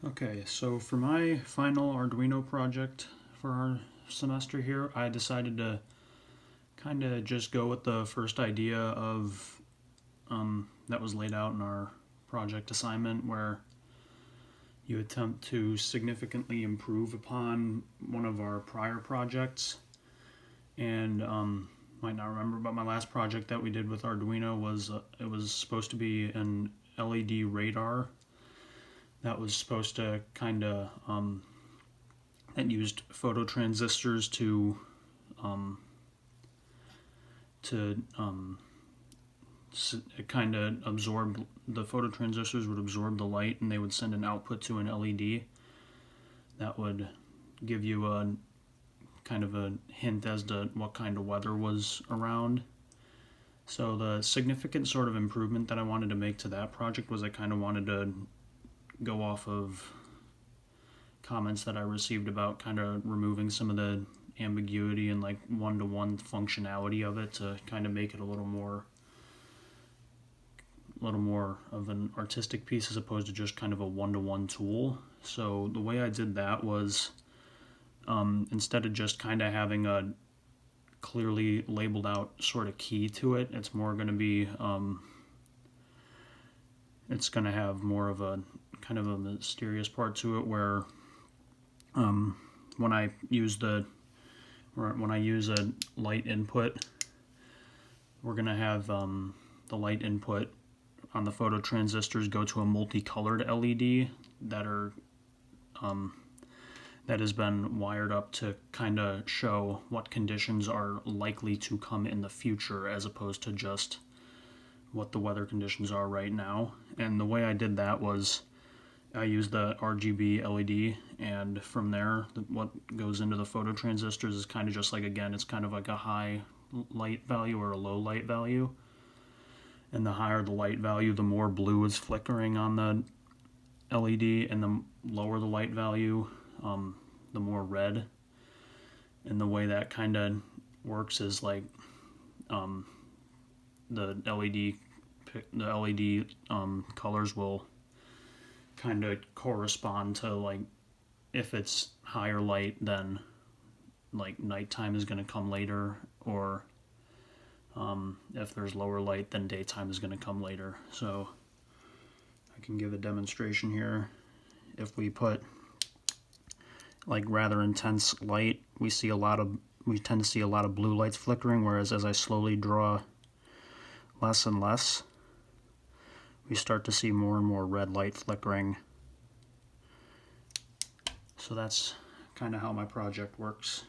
Okay, so for my final Arduino project for our semester here, I decided to kind of just go with the first idea of that was laid out in our project assignment, where you attempt to significantly improve upon one of our prior projects. And might not remember, but my last project that we did with Arduino was it was supposed to be an LED radar that was supposed to kind of that used phototransistors um, to kind of absorb the phototransistors would absorb the light, and they would send an output to an LED that would give you a kind of a hint as to what kind of weather was around. So the significant sort of improvement that I wanted to make to that project was I kind of wanted to go off of comments that I received about kind of removing some of the ambiguity and like one-to-one functionality of it to kind of make it a little more of an artistic piece as opposed to just kind of a one-to-one tool. So the way I did that was instead of just kind of having a clearly labeled out sort of key to it, it's more going to be it's going to have more of a kind of a mysterious part to it, where when I use a light input, we're going to have the light input on the phototransistors go to a multicolored LED that has been wired up to kind of show what conditions are likely to come in the future, as opposed to just what the weather conditions are right now. And the way I did that was I used the RGB LED, and from there, what goes into the phototransistors is kind of just like, again, it's kind of like a high light value or a low light value. And the higher the light value, the more blue is flickering on the LED, and the lower the light value, the more red. And the way that kind of works is like the LED colors will kind of correspond to, like, if it's higher light, then like nighttime is going to come later, or if there's lower light, then daytime is going to come later. So I can give a demonstration here. If we put like rather intense light, we tend to see a lot of blue lights flickering, whereas as I slowly draw less and less, we start to see more and more red light flickering. So that's kind of how my project works.